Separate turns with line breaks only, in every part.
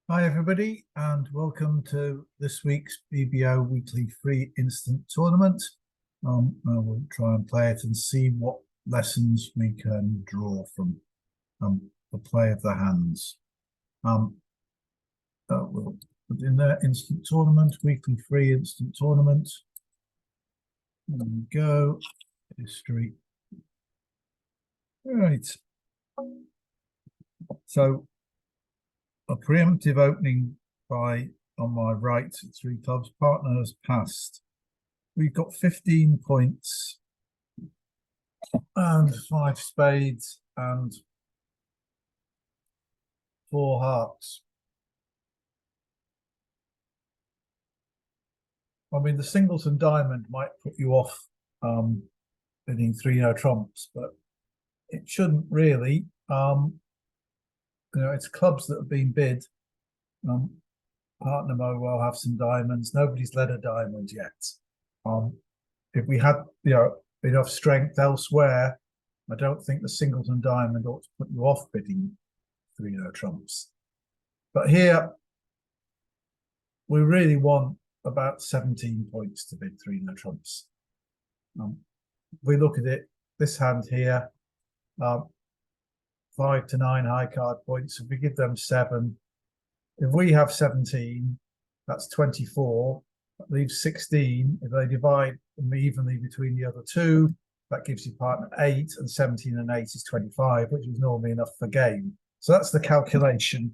Hi everybody, and welcome to this week's BBO weekly free instant tournament. I will try and play it and see what lessons we can draw from the play of the hands. We'll put in there instant tournament, weekly free instant tournament. There we go. History. Right. So a preemptive opening by on my right, three clubs. Partner has passed. We've got 15 points and 5 spades and 4 hearts. I mean, the singleton diamond might put you off bidding 3 no trumps, but it shouldn't really. It's clubs that have been bid. Partner may well have some diamonds. Nobody's led a diamond yet. If we had, enough strength elsewhere, I don't think the singleton diamond ought to put you off bidding 3 no trumps. But here, we really want about 17 points to bid 3 no trumps. If we look at it, this hand here, 5 to 9 high card points. If we give them 7, if we have 17, that's 24. That leaves 16. If they divide them evenly between the other two, that gives your partner 8, and 17 and 8 is 25, which is normally enough for game. So that's the calculation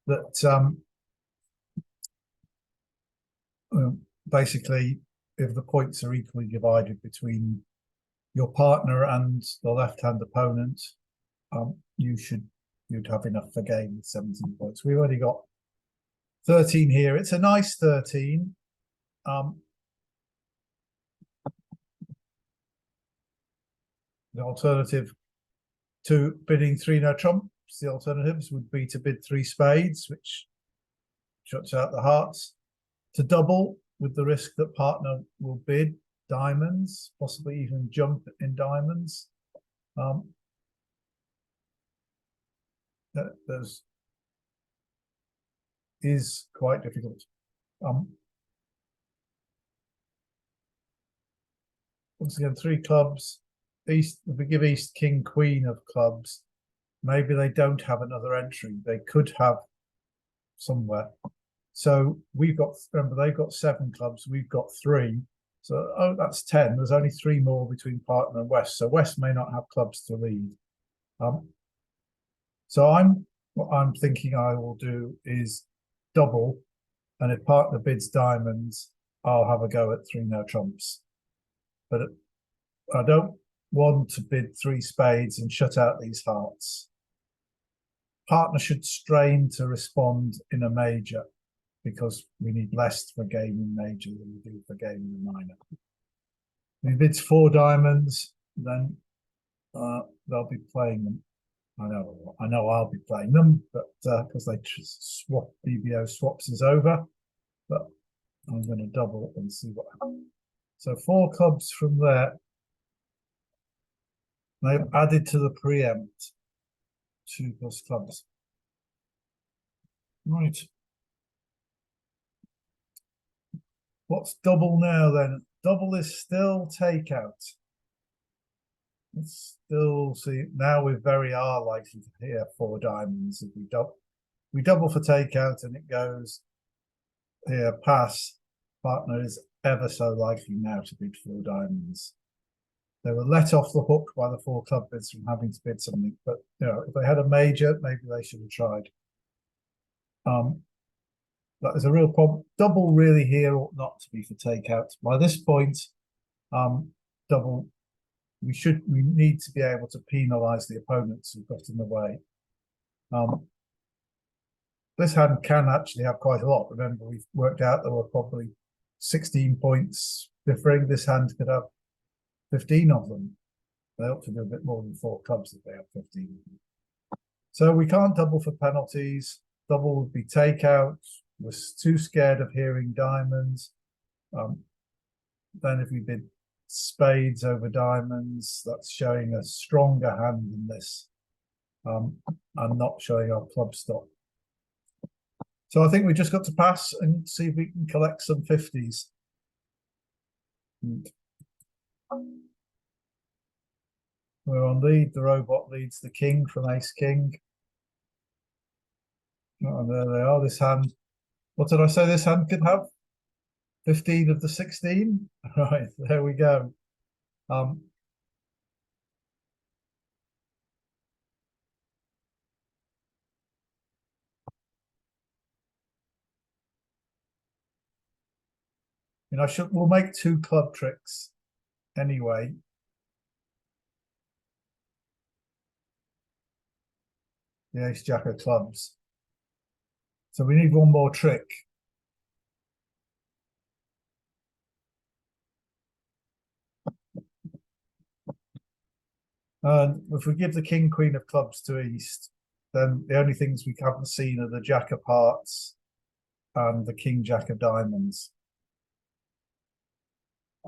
that basically, if the points are equally divided between your partner and the left-hand opponent, you'd have enough for game with 17 points. We've already got 13 here. It's a nice 13. The alternative to bidding 3 no trumps, the alternatives would be to bid 3 spades, which shuts out the hearts, to double with the risk that partner will bid diamonds, possibly even jump in diamonds. There's is quite difficult. Once again, 3 clubs. East, if we give East King Queen of clubs, maybe they don't have another entry. They could have somewhere. So we've got, remember, they've got 7 clubs, we've got 3. So that's 10. There's only 3 more between partner and West. So West may not have clubs to lead. So what I'm thinking I will do is double, and if partner bids diamonds, I'll have a go at 3 no trumps. But I don't want to bid 3 spades and shut out these hearts. Partner should strain to respond in a major, because we need less for game in major than we do for game in the minor. If he bids 4 diamonds, then they'll be playing them. I know I'll be playing them, but because they swap, BBO swaps us over. But I'm going to double and see what happens. So 4 clubs from there. They've added to the preempt 2 plus clubs. Right. What's double now then? Double is still takeout. Let's still see. Now we very are likely to hear 4 diamonds if we double for takeout and it goes here pass. Partner is ever so likely now to bid 4 diamonds. They were let off the hook by the 4 club bids from having to bid something, but if they had a major, maybe they should have tried. That is a real problem. Double really here ought not to be for takeout. By this point, double, we need to be able to penalise the opponents who've got in the way. This hand can actually have quite a lot. Remember, we've worked out there were probably 16 points differing. This hand could have 15 of them. They ought to do a bit more than 4 clubs if they have 15. So we can't double for penalties. Double would be takeout. We're too scared of hearing diamonds. Then if we bid spades over diamonds, that's showing a stronger hand than this, and not showing our club stop. So I think we just got to pass and see if we can collect some 50s. We're on lead. The robot leads the king from ace king. Oh, there they are. This hand. What did I say this hand could have? 15 of the 16. Right, there we go. We'll make 2 club tricks anyway. The ace jack of clubs. So we need one more trick. And if we give the king queen of clubs to east, then the only things we haven't seen are the jack of hearts and the king jack of diamonds.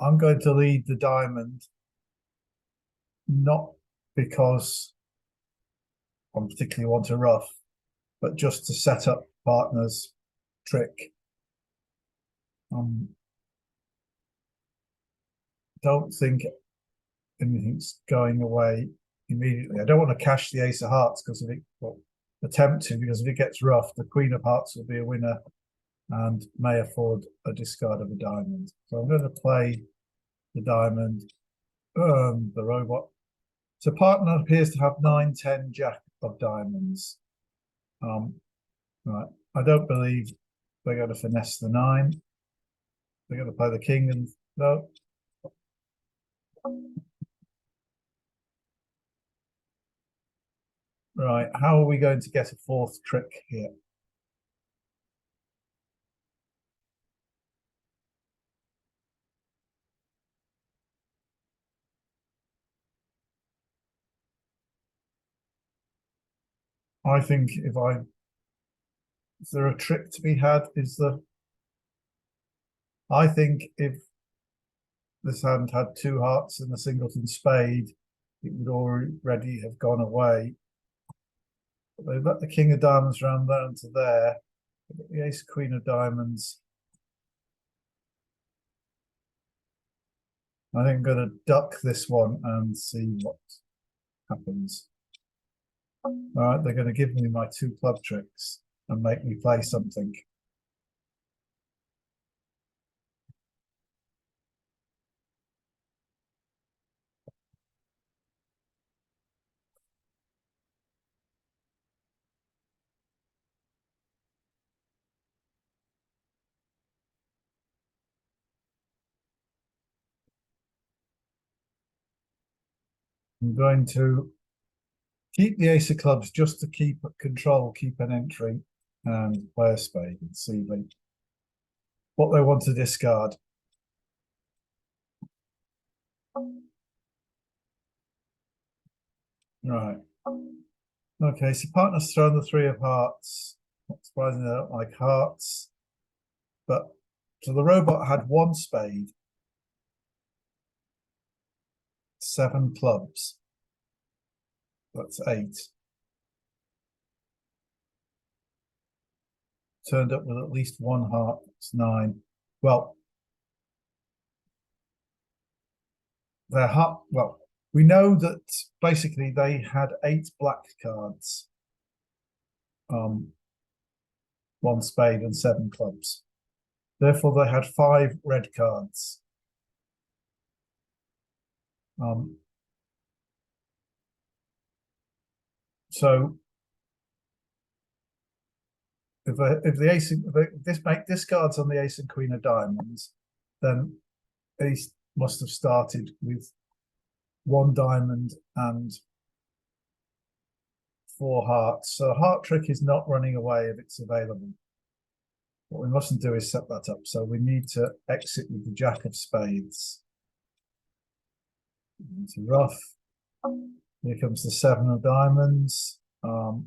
I'm going to lead the diamond, not because I particularly want a rough, but just to set up partner's trick. Don't think anything's going away immediately. I don't want to cash the ace of hearts because if it, well, attempt to, because if it gets rough, the queen of hearts will be a winner and may afford a discard of a diamond. So I'm going to play the diamond, the robot. So partner appears to have 9, 10, jack of diamonds. Right, I don't believe they're going to finesse the 9. They're going to play the king and no. Right, how are we going to get a 4th trick here? I think is there a trick to be had? I think if this hand had 2 hearts and a singleton spade, it would already have gone away. But they've let the king of diamonds round down to there. The ace queen of diamonds. I think I'm going to duck this one and see what happens. All right, they're going to give me my 2 club tricks and make me play something. I'm going to keep the ace of clubs just to keep control, keep an entry, and play a spade and see what they want to discard. Right. Okay, so partner's thrown the 3 of hearts. Not surprisingly, they don't like hearts. But so the robot had 1 spade, 7 clubs. That's 8. Turned up with at least 1 heart. That's 9. Well, their heart. Well, we know that basically they had 8 black cards. 1 spade and 7 clubs. Therefore, they had 5 red cards. So if the ace, if this make discards on the ace and queen of diamonds, then ace must have started with 1 diamond and 4 hearts. So a heart trick is not running away if it's available. What we mustn't do is set that up. So we need to exit with the jack of spades. Into rough. Here comes the 7 of diamonds. You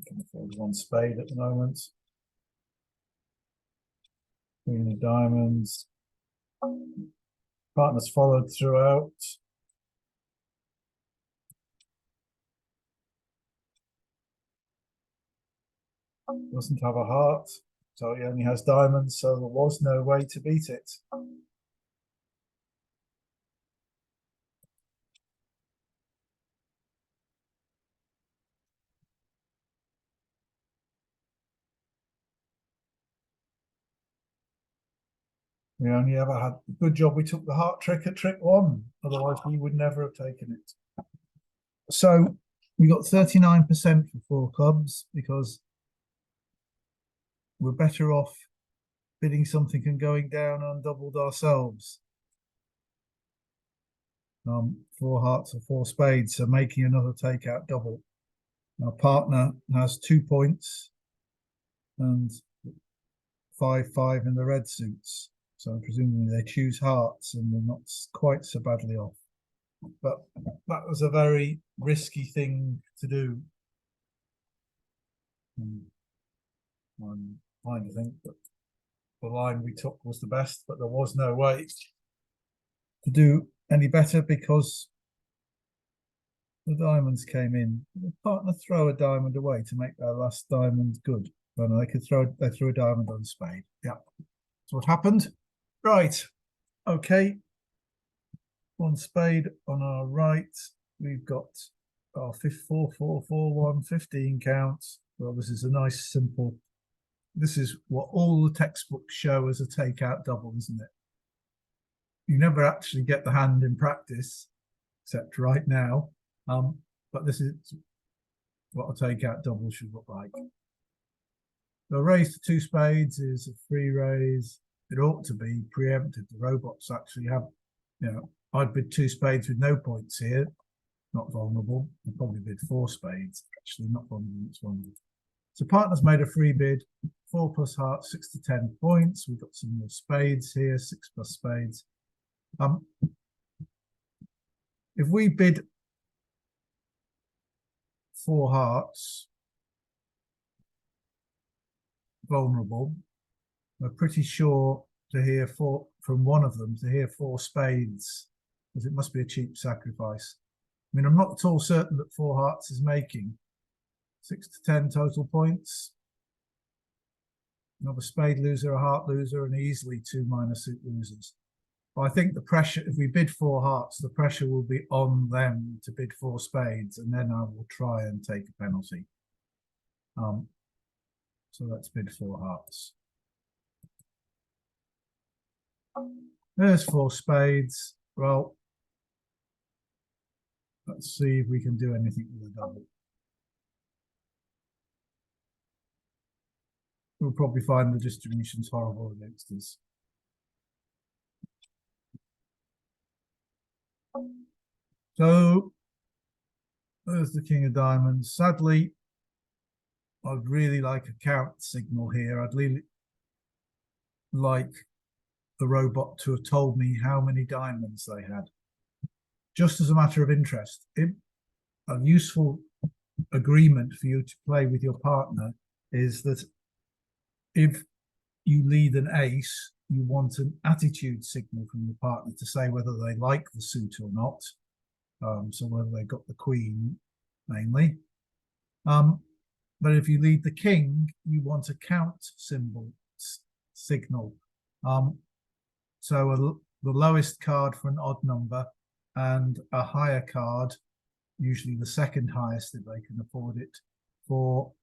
can afford 1 spade at the moment. Queen of diamonds. Partner's followed throughout. Doesn't have a heart, so he only has diamonds, so there was no way to beat it. We only ever had a good job we took the heart trick at trick one, otherwise we would never have taken it. So we got 39% for 4 clubs because we're better off bidding something and going down undoubled ourselves. 4 hearts or 4 spades, so making another takeout double. Our partner has 2 points and 5-5 in the red suits. So presumably they choose hearts and they're not quite so badly off. But that was a very risky thing to do. I'm trying to think that the line we took was the best, but there was no way to do any better because the diamonds came in. The partner throw a diamond away to make their last diamond good. Well, no, they threw a diamond on a spade. Yeah, that's what happened. Right. Okay. 1 spade on our right. We've got our 4, 4, 4, 1, 15 counts. Well, this is a nice simple. This is what all the textbooks show as a takeout double, isn't it? You never actually get the hand in practice, except right now. But this is what a takeout double should look like. The raise to 2 spades is a free raise. It ought to be preempted. The robots actually have, I'd bid 2 spades with no points here, not vulnerable. I'd probably bid 4 spades, actually not vulnerable, it's vulnerable. So partner's made a free bid, 4 plus hearts, 6 to 10 points. We've got some more spades here, 6 plus spades. If we bid 4 hearts, vulnerable, we're pretty sure to hear 4 from one of them, to hear 4 spades, because it must be a cheap sacrifice. I mean, I'm not at all certain that 4 hearts is making 6 to 10 total points. Another spade loser, a heart loser, and easily 2 minor suit losers. But I think the pressure, if we bid 4 hearts, the pressure will be on them to bid 4 spades, and then I will try and take a penalty. So let's bid 4 hearts. There's 4 spades. Well, let's see if we can do anything with a double. We'll probably find the distribution's horrible against us. So there's the king of diamonds. Sadly, I'd really like a count signal here. I'd really like the robot to have told me how many diamonds they had. Just as a matter of interest, a useful agreement for you to play with your partner is that if you lead an ace, you want an attitude signal from your partner to say whether they like the suit or not. So whether they got the queen, mainly. But if you lead the king, you want a count signal. So the lowest card for an odd number and a higher card, usually the second highest if they can afford it, for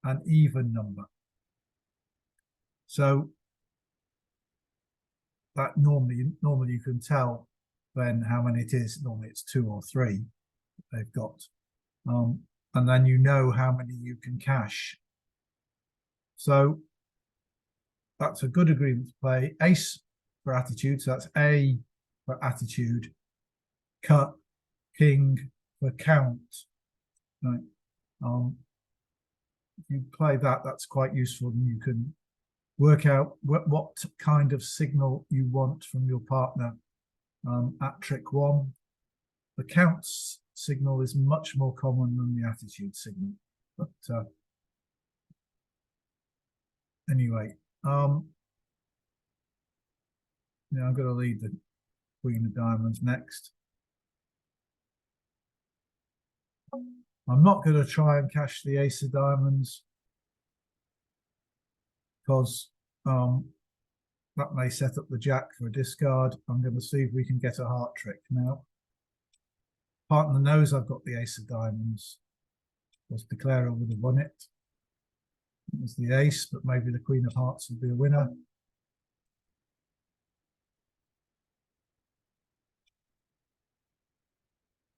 an even number. So that normally you can tell then how many it is. Normally it's 2 or 3 they've got. And then you know how many you can cash. So that's a good agreement to play. Ace for attitude, so that's A for attitude, cut, king for count. Right. If you play that, that's quite useful, and you can work out what kind of signal you want from your partner at trick 1. The counts signal is much more common than the attitude signal, but anyway, I'm going to lead the queen of diamonds next. I'm not going to try and cash the ace of diamonds. because that may set up the jack for a discard. I'm going to see if we can get a heart trick now. Partner knows I've got the ace of diamonds. Was declarer would have won it. It was the ace, but maybe the queen of hearts will be a winner.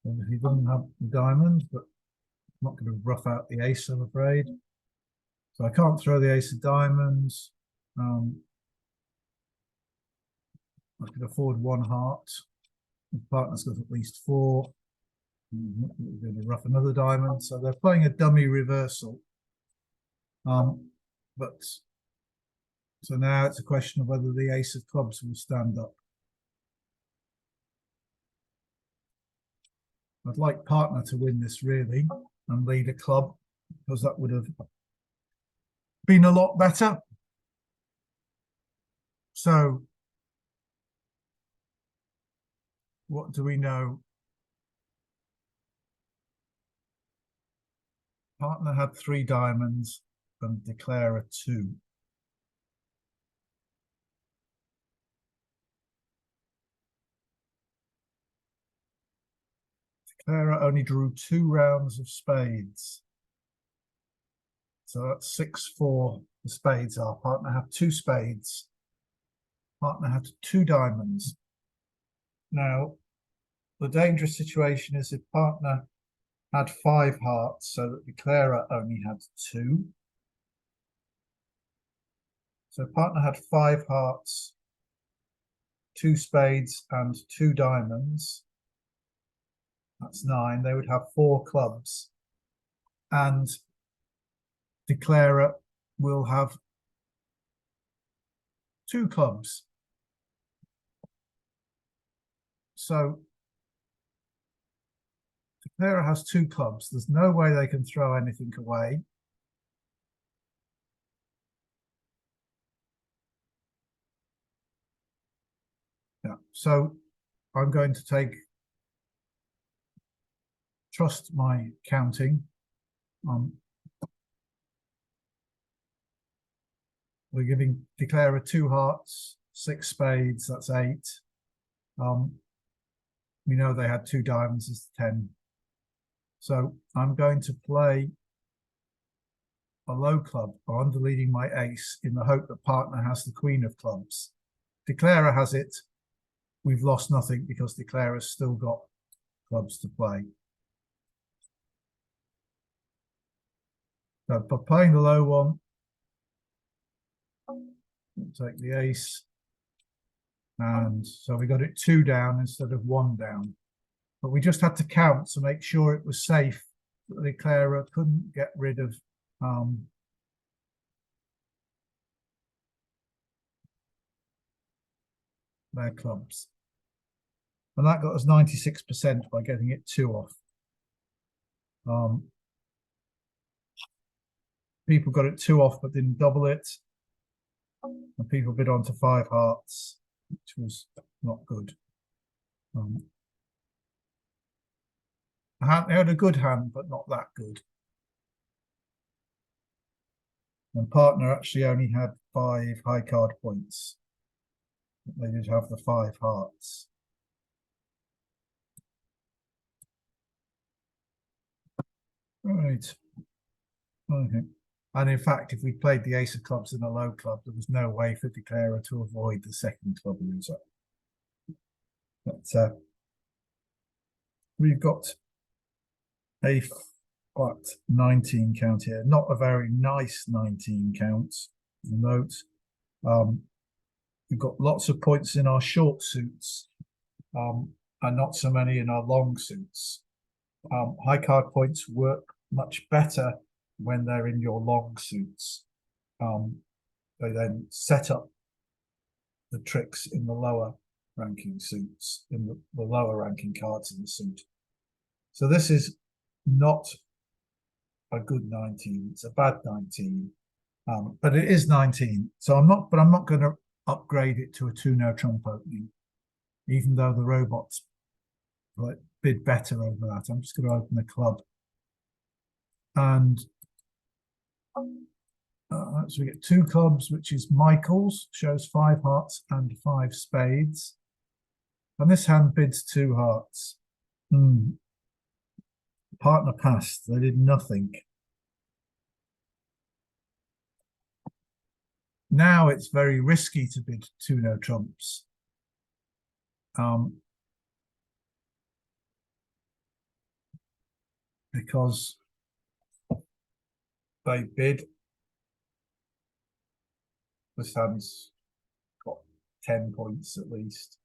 And he doesn't have the diamond, but I'm not going to rough out the ace, I'm afraid. So I can't throw the ace of diamonds. I could afford one heart. The partner's got at least four. We're going to rough another diamond. So they're playing a dummy reversal. But so now it's a question of whether the ace of clubs will stand up. I'd like partner to win this really and lead a club, because that would have been a lot better. So what do we know? Partner had 3 diamonds and declarer 2. Declarer only drew 2 rounds of spades. So that's 6-4 the spades are. Partner had 2 spades. Partner had 2 diamonds. Now, the dangerous situation is if partner had 5 hearts, so that declarer only had 2. So partner had 5 hearts, 2 spades and 2 diamonds. That's 9. They would have 4 clubs. And declarer will have 2 clubs. So declarer has 2 clubs. There's no way they can throw anything away. Yeah, so I'm going to trust my counting. We're giving declarer 2 hearts, 6 spades, that's 8. We know they had 2 diamonds, is 10. So I'm going to play a low club or underleading my ace in the hope that partner has the queen of clubs. Declarer has it. We've lost nothing because declarer's still got clubs to play. So by playing the low one, we'll take the ace. And so we got it 2 down instead of 1 down. But we just had to count to make sure it was safe that the declarer couldn't get rid of their clubs. And that got us 96% by getting it 2 off. People got it 2 off but didn't double it. And people bid on to 5 hearts, which was not good. They had a good hand, but not that good. And partner actually only had 5 high card points. They did have the 5 hearts. Right. Okay. And in fact, if we played the ace of clubs in a low club, there was no way for declarer to avoid the second club loser. But we've got a 19 count here, not a very nice 19 count. Note, we've got lots of points in our short suits, and not so many in our long suits. High card points work much better when they're in your long suits. They then set up the tricks in the lower ranking suits, in the lower ranking cards in the suit. So this is not a good 19, it's a bad 19, but it is 19. So I'm not going to upgrade it to a 2-no trump opening, even though the robots bid better over that. I'm just going to open the club. And So we get 2 clubs, which is Michael's, shows 5 hearts and 5 spades. And this hand bids 2 hearts. Partner passed, they did nothing. Now it's very risky to bid 2 no trumps. Because they bid. This hand's got 10 points at least.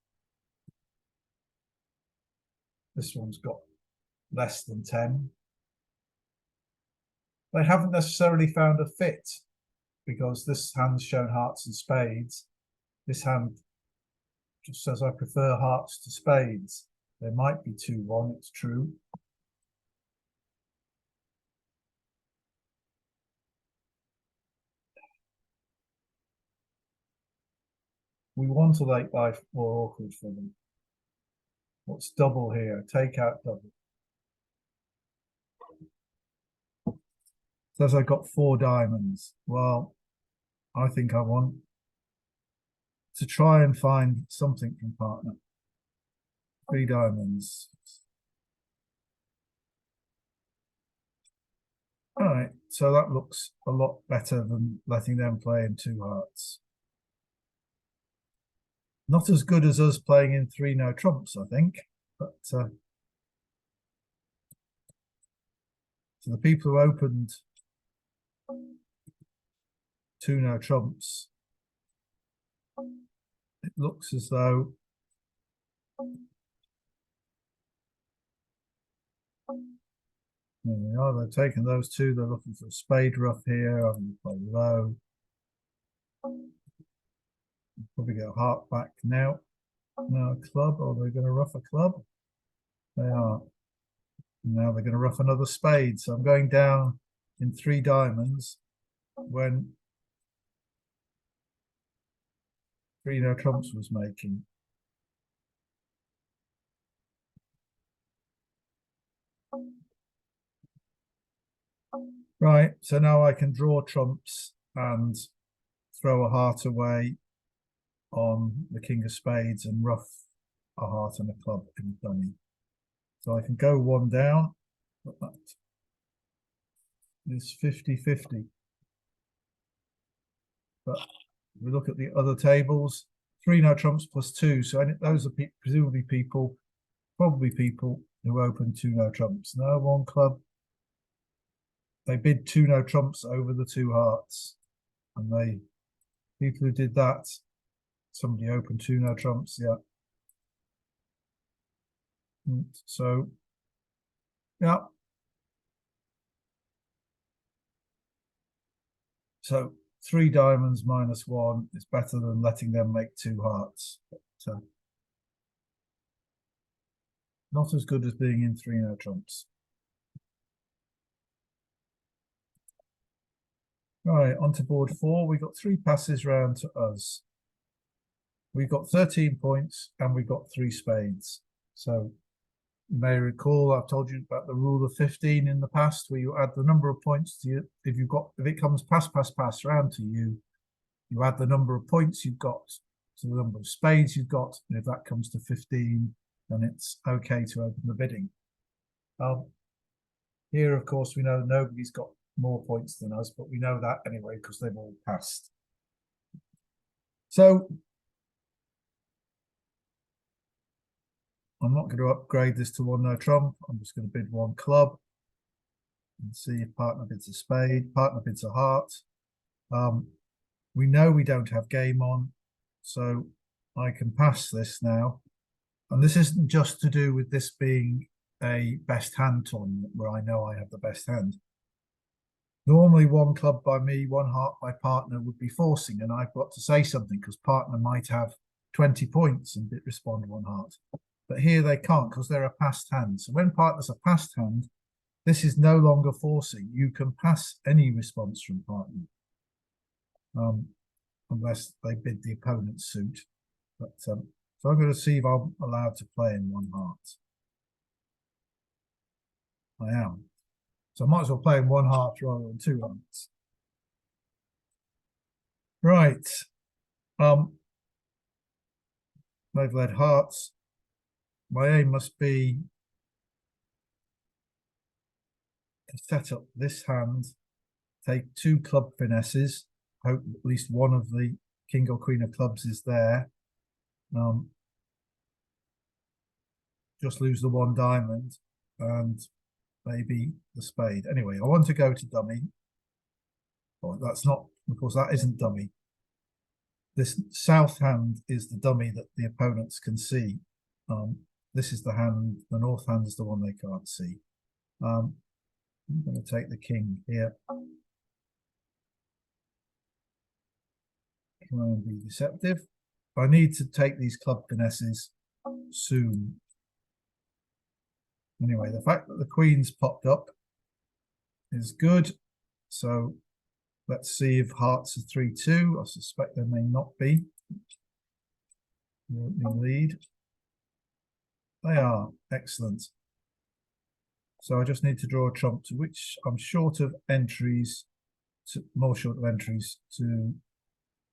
This one's got less than 10. They haven't necessarily found a fit because this hand's shown hearts and spades. This hand just says I prefer hearts to spades. There might be 2-1, it's true. We want to make life more awkward for them. What's double here? Take out double. Says I got 4 diamonds. Well, I think I want to try and find something from partner. 3 diamonds. All right, so that looks a lot better than letting them play in 2 hearts. Not as good as us playing in 3 no trumps, I think, but so the people who opened 2 no trumps, it looks as though there they are, they're taking those 2, they're looking for a spade rough here, I'm going to play low. Probably get a heart back now. Now a club, or they're going to rough a club. They are. Now they're going to rough another spade. So I'm going down in 3 diamonds when 3 no trumps was making. Right, so now I can draw trumps and throw a heart away on the king of spades and rough a heart and a club in the dummy. So I can go 1 down, but that is 50-50. But if we look at the other tables, 3 no trumps plus 2. So those are presumably people, probably people who open 2 no trumps. No, 1 club. They bid 2 no trumps over the 2 hearts. And people who did that, somebody opened 2 no trumps, yeah. So, yeah. So 3 diamonds minus 1 is better than letting them make 2 hearts. But, not as good as being in 3 no trumps. Right, on to board 4. We got 3 passes round to us. We got 13 points and we got 3 spades. So you may recall I've told you about the rule of 15 in the past, where you add the number of points to you. If it comes pass round to you, you add the number of points you've got to the number of spades you've got. And if that comes to 15, then it's okay to open the bidding. Here, of course, we know nobody's got more points than us, but we know that anyway because they've all passed. So I'm not going to upgrade this to 1 no trump. I'm just going to bid 1 club and see if partner bids a spade, partner bids a heart. We know we don't have game on, so I can pass this now. And this isn't just to do with this being a best hand tournament where I know I have the best hand. Normally 1 club by me, 1 heart by partner would be forcing, and I've got to say something because partner might have 20 points and respond 1 heart. But here they can't because they're a passed hand. So when partner's a passed hand, this is no longer forcing. You can pass any response from partner, unless they bid the opponent's suit. But so I'm going to see if I'm allowed to play in 1 heart. I am. So I might as well play in 1 heart rather than 2 hearts. Right. They've led hearts. My aim must be to set up this hand, take 2 club finesses, hope at least one of the king or queen of clubs is there. Just lose the 1 diamond and maybe the spade. Anyway, I want to go to dummy. Oh, that's not, of course, that isn't dummy. This south hand is the dummy that the opponents can see. This is the hand, the north hand is the one they can't see. I'm going to take the king here. Try and be deceptive. I need to take these club finesses soon. Anyway, the fact that the queen's popped up is good. So let's see if hearts are 3-2. I suspect they may not be. Opening lead. They are. Excellent. So I just need to draw a trump, to which I'm short of entries, more short of entries to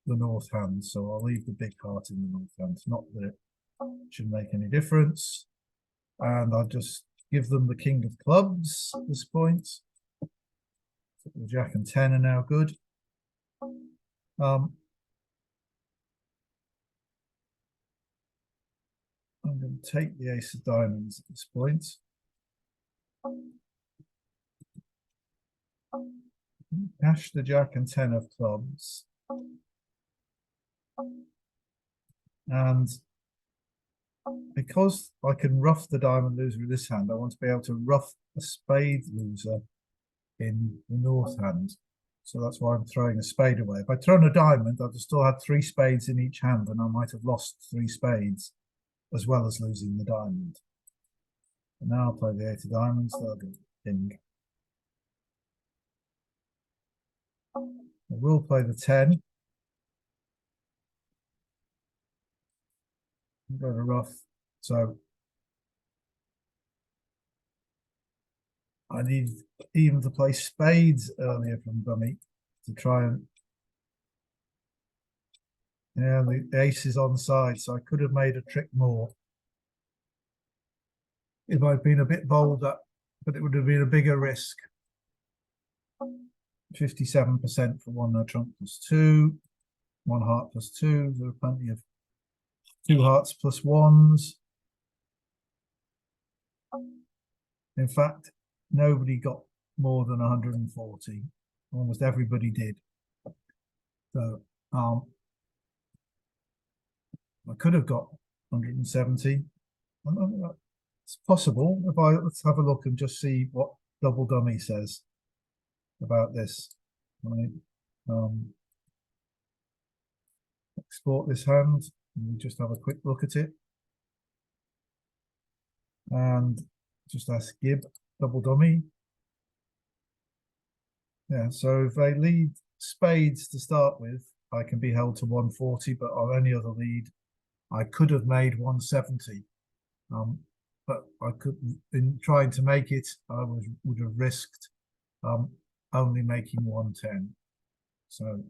the north hand. So I'll leave the big heart in the north hand. Not that it should make any difference. And I'll just give them the king of clubs at this point. The jack and 10 are now good. I'm going to take the ace of diamonds at this point. Cash the jack and 10 of clubs. And because I can ruff the diamond loser with this hand, I want to be able to ruff a spade loser in the north hand. So that's why I'm throwing a spade away. If I'd thrown a diamond, I'd have still had 3 spades in each hand, and I might have lost 3 spades as well as losing the diamond. And now I'll play the 8 of diamonds. That'll be king. I will play the 10. I'm going to ruff. So I need even to play spades earlier from dummy to try and. Yeah, the ace is on side, so I could have made a trick more if I'd been a bit bolder, but it would have been a bigger risk. 57% for 1 no trump plus 2, 1 heart plus 2. There are plenty of 2 hearts plus 1s. In fact, nobody got more than 140. Almost everybody did. So I could have got 170. It's possible. Let's have a look and just see what double dummy says about this. Right. Export this hand and just have a quick look at it. And just ask Gib, double dummy. Yeah, so if they lead spades to start with, I can be held to 140, but on any other lead, I could have made 170. But I could, in trying to make it, I would have risked only making 110. So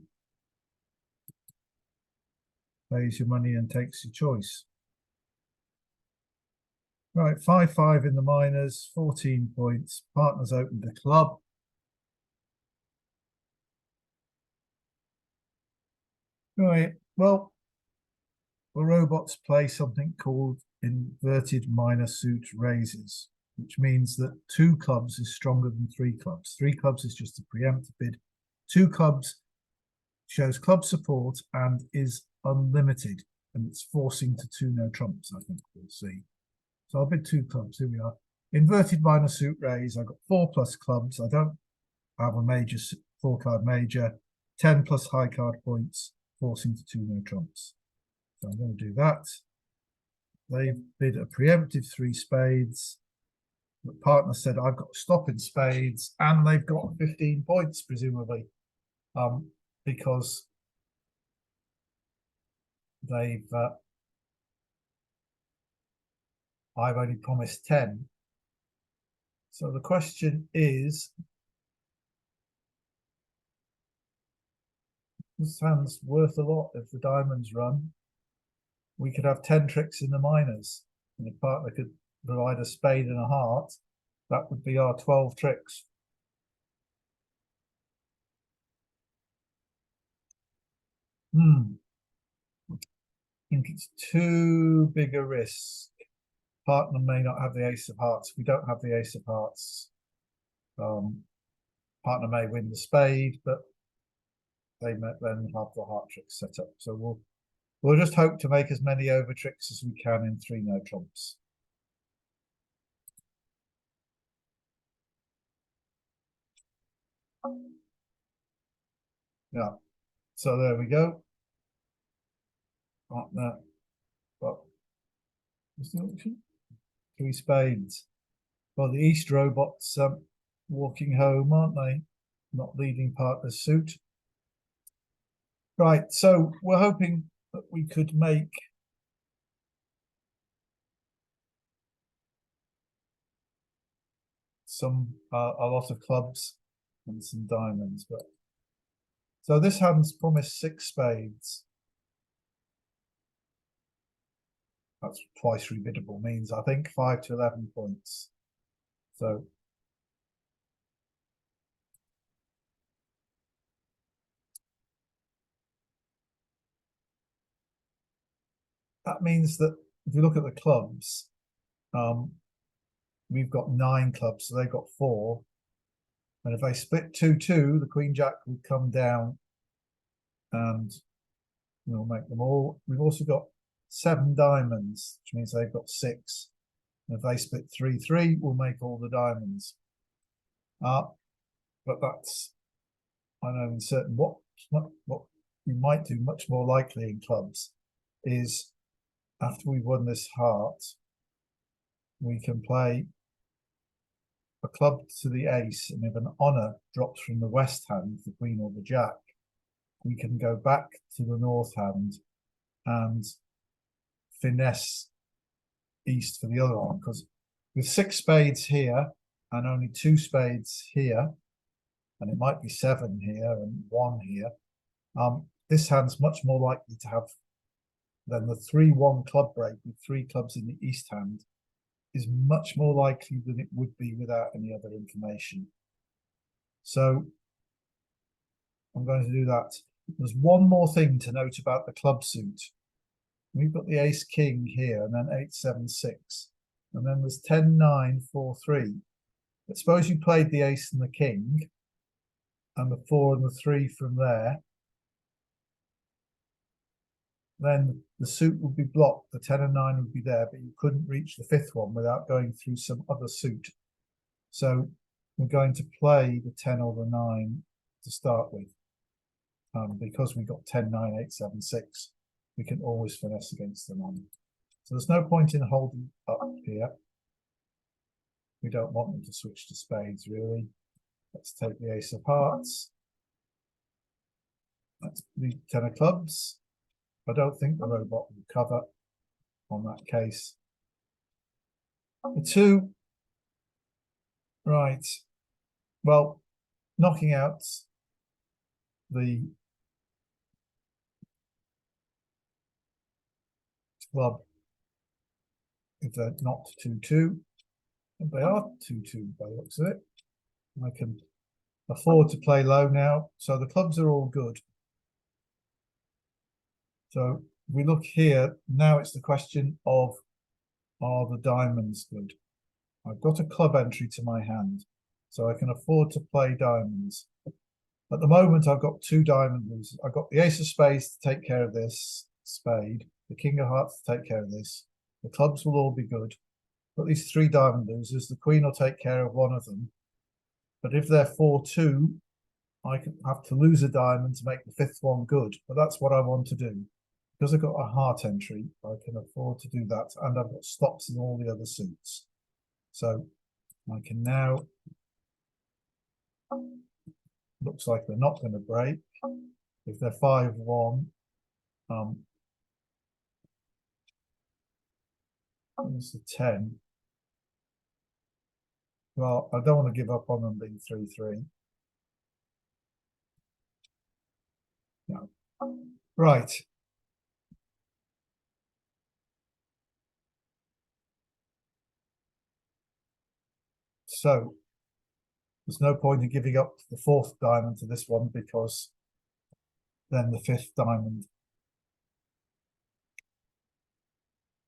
pays your money and takes your choice. Right, 5-5 in the minors, 14 points. Partners opened the club. Right, well, the robots play something called inverted minor suit raises, which means that 2 clubs is stronger than 3 clubs. 3 clubs is just a preemptive bid. 2 clubs shows club support and is unlimited, and it's forcing to 2 no trumps, I think we'll see. So I'll bid 2 clubs. Here we are. Inverted minor suit raise. I've got 4 plus clubs. I don't have a major 4-card major. 10 plus high card points, forcing to 2 no trumps. So I'm going to do that. They bid a preemptive 3 spades. The partner said I've got to stop in spades, and they've got 15 points presumably, because they've I've only promised 10. So the question is, This hand's worth a lot if the diamonds run. We could have 10 tricks in the minors, and if partner could provide a spade and a heart, that would be our 12 tricks. I think it's too big a risk. Partner may not have the ace of hearts. We don't have the ace of hearts. Partner may win the spade, but they may then have the heart tricks set up. So we'll just hope to make as many over tricks as we can in 3 no trumps. Yeah, so there we go. Partner, well, what's the option? 3 spades. Well, the East robots walking home, aren't they? Not leading partner's suit. Right, so we're hoping that we could make some a lot of clubs and some diamonds, but so this hand's promised 6 spades. That's twice rebiddable, means I think 5 to 11 points. So that means that if you look at the clubs, we've got 9 clubs, so they've got 4. And if they split 2-2, the Queen Jack would come down and we'll make them all. We've also got 7 diamonds, which means they've got 6. And if they split 3-3, we'll make all the diamonds. But that's, I know in certain, what you might do much more likely in clubs is after we've won this heart, we can play a club to the ace, and if an honor drops from the west hand, the queen or the jack, we can go back to the north hand and finesse east for the other one, because with 6 spades here and only 2 spades here, and it might be 7 here and 1 here, this hand's much more likely to have than the 3-1 club break with 3 clubs in the east hand is much more likely than it would be without any other information. So I'm going to do that. There's one more thing to note about the club suit. We've got the ace king here and then 8-7-6, and then there's 10-9-4-3. But suppose you played the ace and the king and the 4 and the 3 from there, then the suit would be blocked, the 10 and 9 would be there, but you couldn't reach the 5th one without going through some other suit. So we're going to play the 10 or the 9 to start with. Because we got 10-9-8-7-6, we can always finesse against the 9. So there's no point in holding up here. We don't want them to switch to spades, really. Let's take the ace of hearts. That's the 10 of clubs. I don't think the robot will cover on that case. The 2, right. Well, knocking out the club, if they're not 2-2, and they are 2-2 by the looks of it, I can afford to play low now. So the clubs are all good. So we look here, now it's the question of, are the diamonds good? I've got a club entry to my hand, so I can afford to play diamonds. At the moment, I've got 2 diamond losers. I've got the ace of spades to take care of this spade, the king of hearts to take care of this. The clubs will all be good. But these 3 diamond losers, the queen will take care of one of them. But if they're 4-2, I can have to lose a diamond to make the 5th one good. But that's what I want to do. Because I've got a heart entry, I can afford to do that. And I've got stops in all the other suits. So I can now, looks like they're not going to break. If they're 5-1, it's a 10. Well, I don't want to give up on them being 3-3. No. Right. So there's no point in giving up the fourth diamond to this one because then the fifth diamond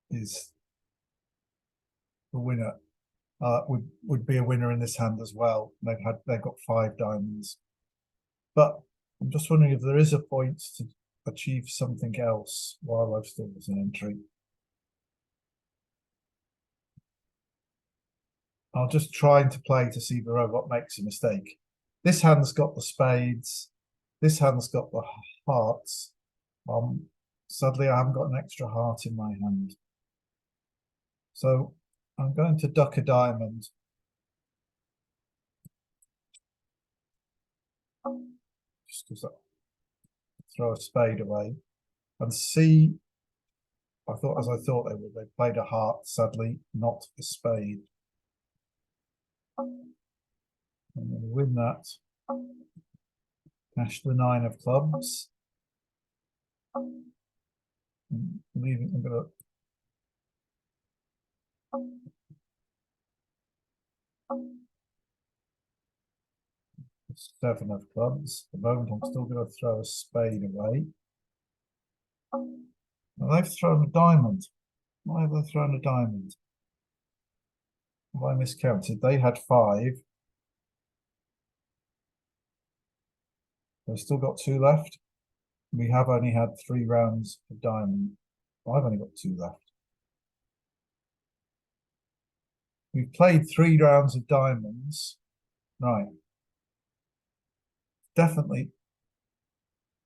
is the winner. Would be a winner in this hand as well. They've got 5 diamonds. But I'm just wondering if there is a point to achieve something else while I've still got an entry. I'll just trying to play to see if the robot makes a mistake. This hand's got the spades. This hand's got the hearts. Sadly, I haven't got an extra heart in my hand. So I'm going to duck a diamond. Just because I throw a spade away and see. As I thought they would. They played a heart, sadly, not a spade. I'm going to win that. Cash the 9 of clubs. I'm going to 7 of clubs. At the moment, I'm still going to throw a spade away. Now they've thrown a diamond. Why have they thrown a diamond? Have I miscounted? They had 5. They've still got 2 left. We have only had 3 rounds of diamond. I've only got 2 left. We've played 3 rounds of diamonds. Right. Definitely.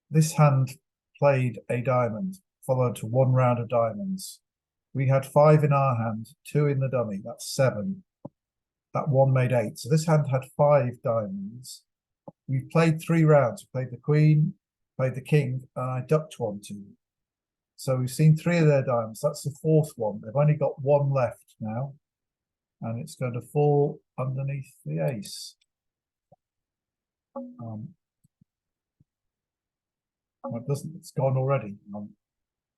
This hand played a diamond, followed to 1 round of diamonds. We had 5 in our hand, 2 in the dummy. That's 7. That 1 made 8. So this hand had 5 diamonds. We've played 3 rounds. We played the queen, played the king, and I ducked 1, 2. So we've seen 3 of their diamonds. That's the 4th one. They've only got 1 left now. And it's going to fall underneath the ace. It doesn't, it's gone already.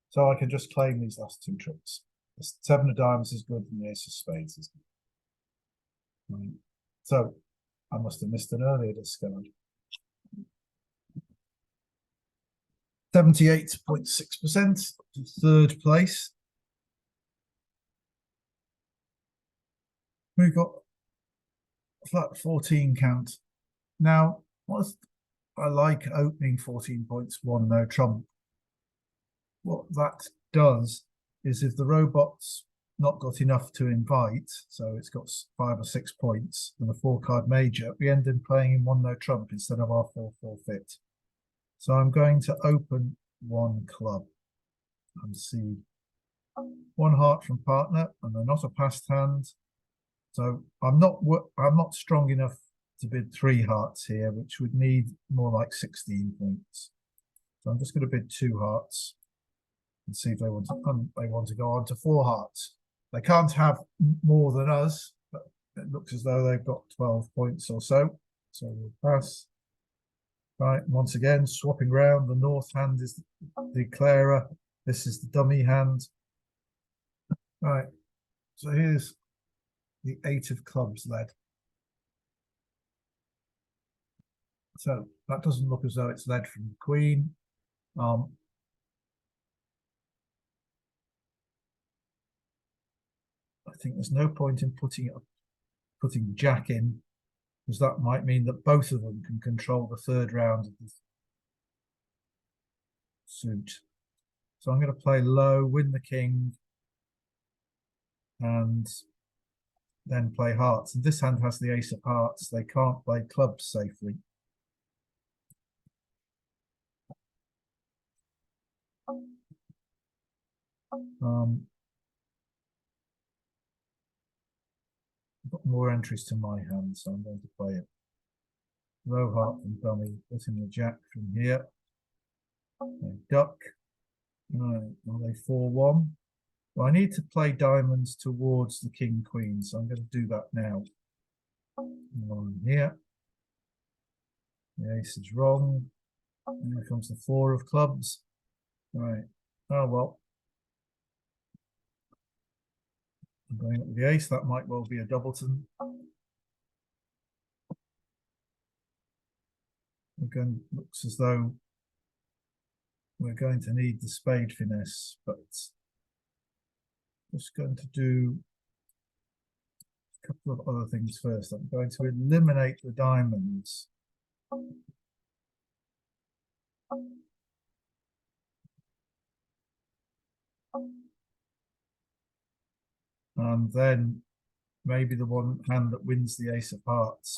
So I can just claim these last 2 tricks. The 7 of diamonds is good and the ace of spades is good. Right. So I must have missed an earlier discard. 78.6%, 3rd place. We've got a flat 14 count. Now, I like opening 14 points, 1 no trump. What that does is if the robot's not got enough to invite, so it's got 5 or 6 points and a 4-card major, we end up playing in 1 no trump instead of our 4 forfeit. So I'm going to open 1 club and see 1 heart from partner, and they're not a passed hand. So I'm not strong enough to bid 3 hearts here, which would need more like 16 points. So I'm just going to bid 2 hearts and see if they want to go on to 4 hearts. They can't have more than us, but it looks as though they've got 12 points or so. So we'll pass. Right, once again, swapping round. The north hand is the declarer. This is the dummy hand. Right, so here's the 8 of clubs led. So that doesn't look as though it's led from the queen. I think there's no point in putting Jack in, because that might mean that both of them can control the 3rd round of the suit. So I'm going to play low, win the king, and then play hearts. And this hand has the ace of hearts. They can't play clubs safely. I've got more entries to my hand, so I'm going to play it. Low heart from dummy, putting the jack from here. They duck. Right, are they 4-1? Well, I need to play diamonds towards the king queen, so I'm going to do that now. 1 here. The ace is wrong. And here comes the 4 of clubs. Right. Oh well. I'm going up with the ace. That might well be a doubleton. Again, looks as though we're going to need the spade finesse, but just going to do a couple of other things first. I'm going to eliminate the diamonds. And then maybe the one hand that wins the ace of hearts.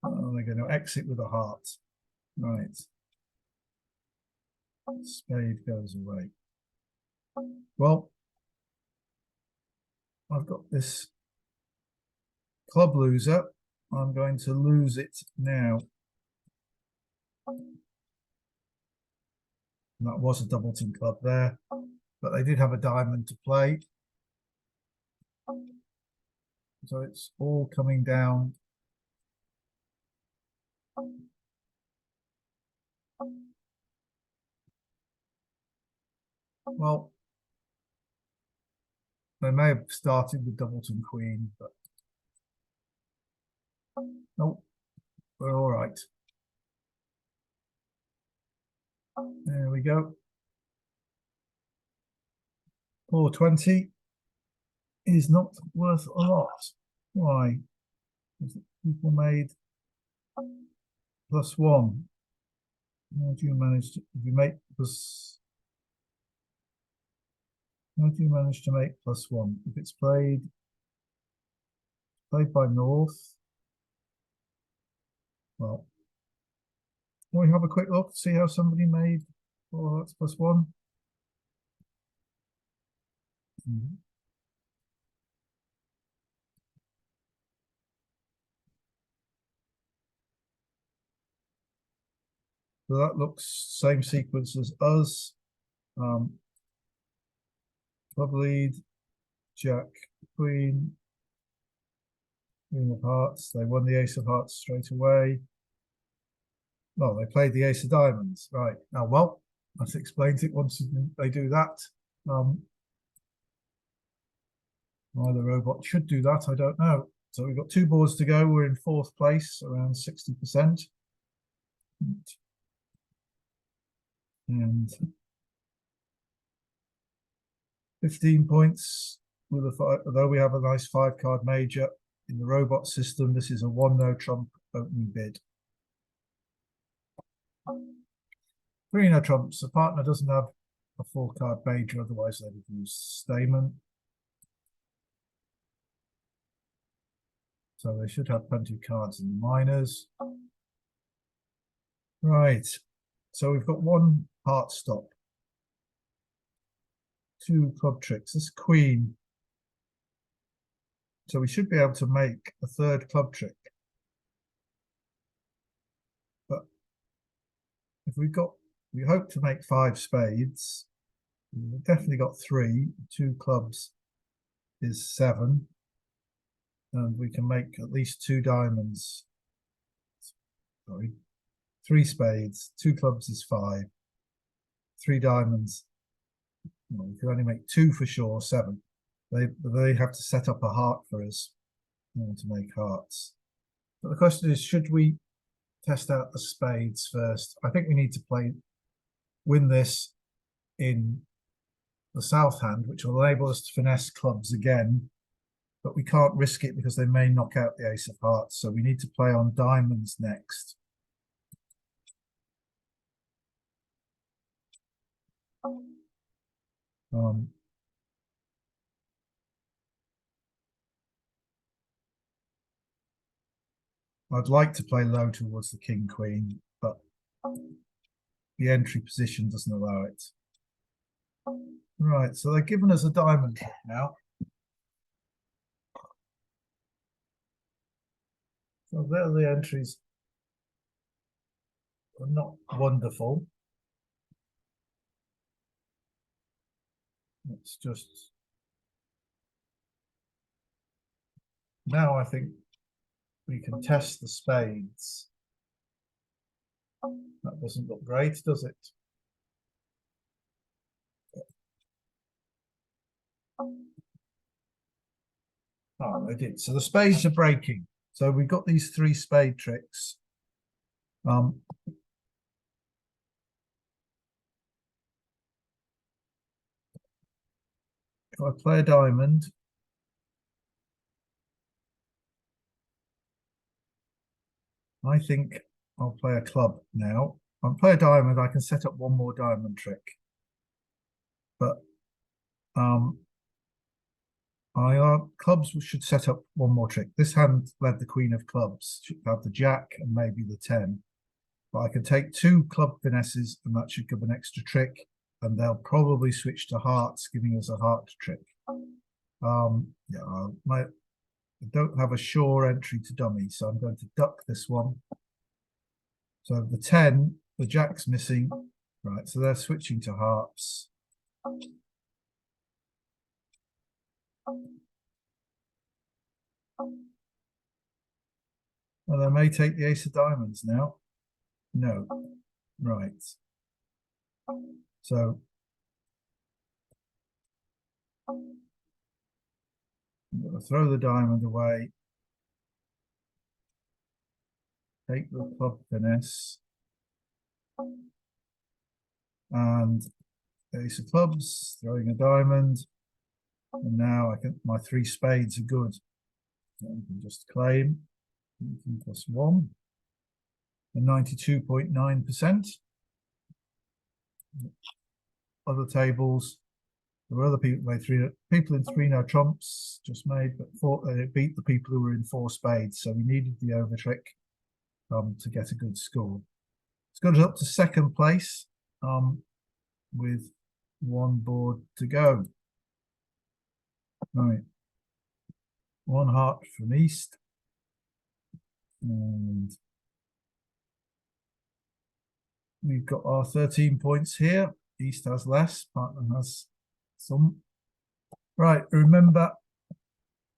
Oh, they're going to exit with a heart. Right. Spade goes away. Well, I've got this club loser. I'm going to lose it now. And that was a doubleton club there, but they did have a diamond to play. So it's all coming down. Well, they may have started with doubleton queen, but nope, we're all right. There we go. 420 is not worth a lot. Why? People made +1. How do you manage to, if you make plus, how do you manage to make +1? If it's played by North, well, can we have a quick look, see how somebody made 4 hearts +1? So that looks same sequence as us. Club lead, Jack, Queen, Queen of Hearts. They won the Ace of Hearts straight away. Well, they played the Ace of Diamonds, right? Now, well, that explains it. Once they do that, why the robot should do that, I don't know. So we've got 2 boards to go. We're in 4th place, around 60%. And 15 points with a 5, although we have a nice 5-card major in the robot system. This is a 1-no trump opening bid. 3-no trumps. The partner doesn't have a 4-card major, otherwise they would use Stamen. So they should have plenty of cards in the minors. Right. So we've got 1 heart stop. 2 club tricks. This queen. So we should be able to make a 3rd club trick. But if we hope to make 5 spades. We've definitely got 3. 2 clubs is 7. And we can make at least 2 diamonds. Sorry. 3 spades. 2 clubs is 5. 3 diamonds. Well, we can only make 2 for sure, 7. They have to set up a heart for us in order to make hearts. But the question is, should we test out the spades first? I think we need to win this in the south hand, which will enable us to finesse clubs again. But we can't risk it because they may knock out the ace of hearts. So we need to play on diamonds next. I'd like to play low towards the king queen, but the entry position doesn't allow it. Right, so they're giving us a diamond now. So there are the entries. They're not wonderful. It's just now I think we can test the spades. That doesn't look great, does it? Oh, they did. So the spades are breaking. So we've got these 3 spade tricks. If I play a diamond, I think I'll play a club now. I'll play a diamond, I can set up one more diamond trick. But clubs should set up one more trick. This hand led the queen of clubs, should have the jack and maybe the 10. But I can take 2 club finesses and that should give an extra trick, and they'll probably switch to hearts, giving us a heart trick. Yeah, I don't have a sure entry to dummy, so I'm going to duck this one. So the 10, the jack's missing. Right, so they're switching to hearts. Well, they may take the ace of diamonds now. No. Right. So I'm going to throw the diamond away. Take the club finesse. And ace of clubs, throwing a diamond. And now I can, my 3 spades are good. So I can just claim +1 and 92.9%. Other tables, there were other people made 3. People in 3 no trumps just made, but 4, it beat the people who were in 4 spades. So we needed the over trick to get a good score. It's got us up to 2nd place with 1 board to go. Right, 1 heart from East, and we've got our 13 points here. East has less, partner has some. Right, remember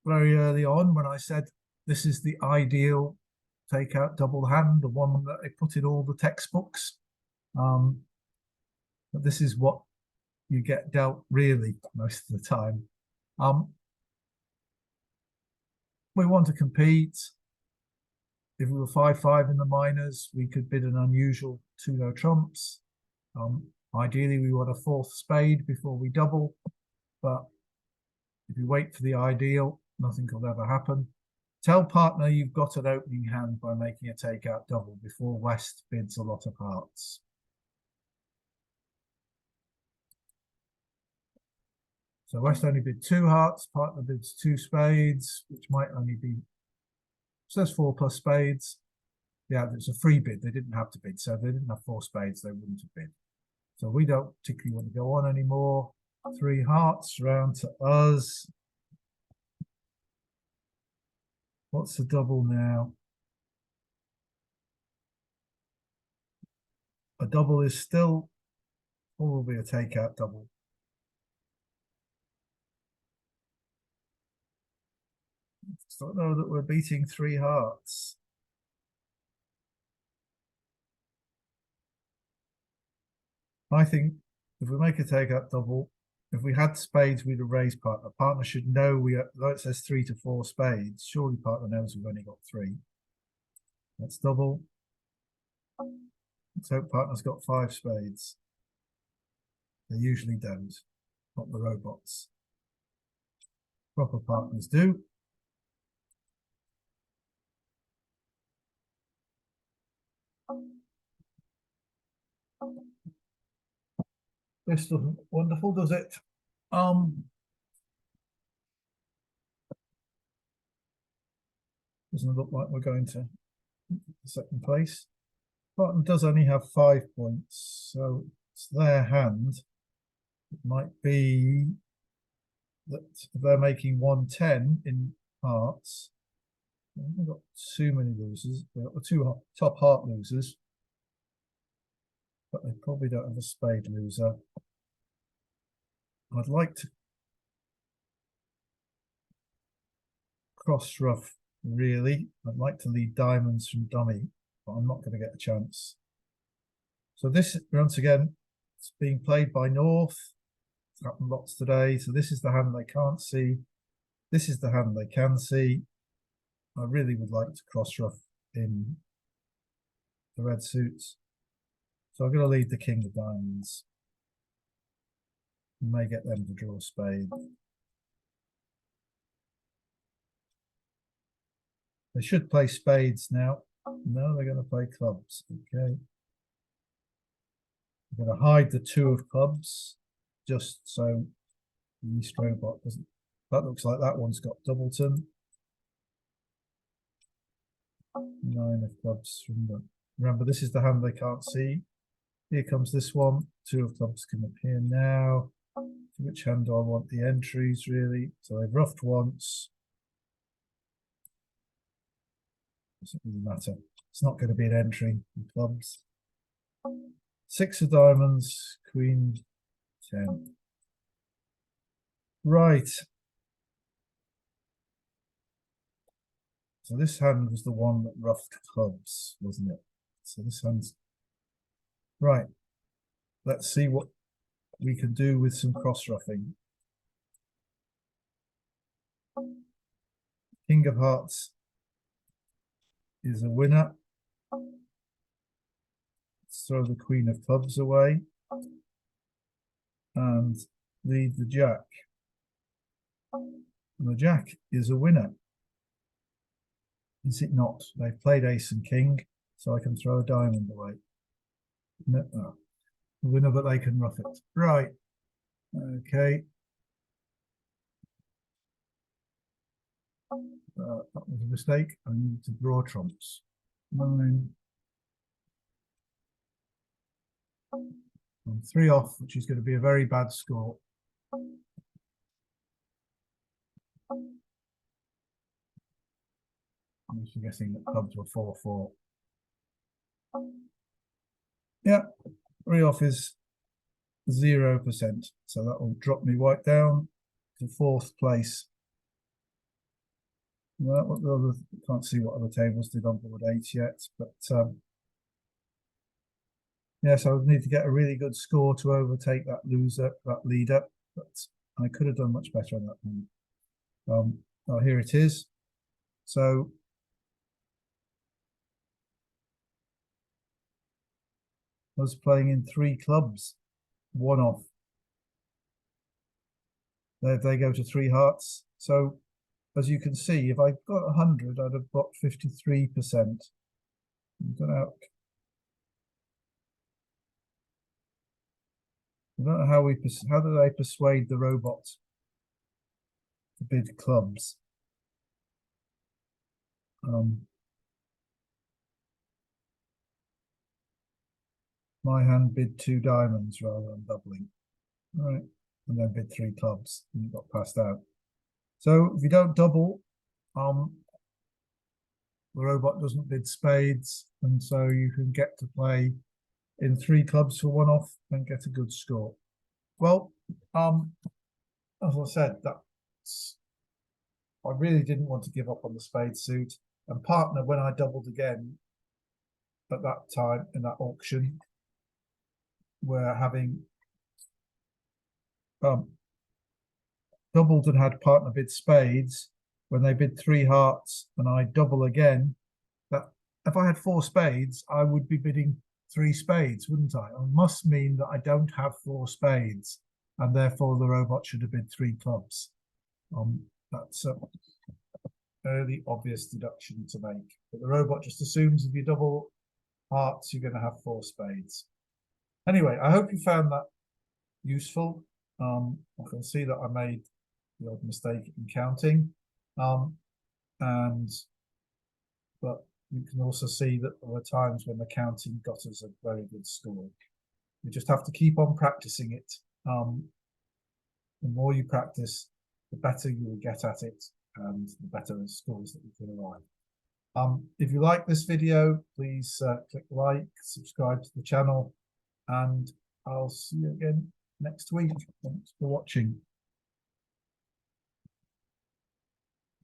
very early on when I said this is the ideal takeout double hand, the one that I put in all the textbooks. But this is what you get dealt really most of the time. We want to compete. If we were 5-5 in the minors, we could bid an unusual 2 no trumps. Ideally, we want a 4th spade before we double, but if you wait for the ideal, nothing will ever happen. Tell partner you've got an opening hand by making a takeout double before West bids a lot of hearts. So West only bid 2 hearts, partner bids 2 spades, which might only be, says 4 plus spades. Yeah, it's a free bid. They didn't have to bid. So if they didn't have 4 spades, they wouldn't have bid. So we don't particularly want to go on anymore. 3 hearts round to us. What's the double now? A double is still probably a takeout double. I don't know that we're beating 3 hearts. I think if we make a takeout double, if we had spades, we'd have raised partner. Partner should know though it says 3 to 4 spades, surely partner knows we've only got 3. Let's double. Let's hope partner's got 5 spades. They usually don't, not the robots. Proper partners do. This doesn't look wonderful, does it? Doesn't look like we're going to 2nd place. Partner does only have 5 points, so it's their hand. It might be that if they're making 110 in hearts, they've got too many losers. They've got 2 top heart losers, but they probably don't have a spade loser. I'd like to cross rough really. I'd like to lead diamonds from dummy, but I'm not going to get a chance. So this, once again, it's being played by North. It's happened lots today. So this is the hand they can't see. This is the hand they can see. I really would like to cross ruff in the red suits. So I'm going to lead the king of diamonds. May get them to draw a spade. They should play spades now. No, they're going to play clubs. Okay. I'm going to hide the 2 of clubs just so the East robot doesn't. That looks like that one's got Doubleton. 9 of clubs from the. Remember, this is the hand they can't see. Here comes this one. 2 of clubs can appear now. To which hand do I want the entries, really? So they've ruffed once. Doesn't really matter. It's not going to be an entry in clubs. 6 of diamonds, queen 10. Right. So this hand was the one that ruffed clubs, wasn't it? So this hand's right. Let's see what we can do with some cross ruffing. King of Hearts is a winner. Let's throw the Queen of Clubs away and lead the Jack. And the Jack is a winner. Is it not? They've played Ace and King, so I can throw a diamond away. No, oh. The winner, but they can ruff it. Right. Okay. That was a mistake. I need to draw trumps. 9. And 3 off, which is going to be a very bad score. I'm just guessing that clubs were 4-4. Yeah, 3 off is 0%. So that will drop me right down to 4th place. Well, what the other, can't see what other tables did on board 8 yet, but yes, I would need to get a really good score to overtake that loser, that leader, but I could have done much better on that one. Oh, here it is. So I was playing in 3 clubs, 1 off. There they go to 3 hearts. So as you can see, if I got 100, I'd have got 53%. I don't know how do they persuade the robot to bid clubs? My hand bid 2 diamonds rather than doubling. All right, and then bid 3 clubs, and you got passed out. So if you don't double, the robot doesn't bid spades, and so you can get to play in 3 clubs for 1 off and get a good score. Well, as I said, I really didn't want to give up on the spade suit. And partner, when I doubled again at that time in that auction, we're having doubled and had partner bid spades. When they bid 3 hearts and I double again, that if I had 4 spades, I would be bidding 3 spades, wouldn't I? It must mean that I don't have 4 spades, and therefore the robot should have bid 3 clubs. That's a fairly obvious deduction to make. But the robot just assumes if you double hearts, you're going to have 4 spades. Anyway, I hope you found that useful. I can see that I made the odd mistake in counting. But you can also see that there were times when the counting got us a very good score. You just have to keep on practicing it. The more you practice, the better you will get at it, and the better the scores that you can arrive. If you like this video, please click like, subscribe to the channel, and I'll see you again next week. Thanks for watching.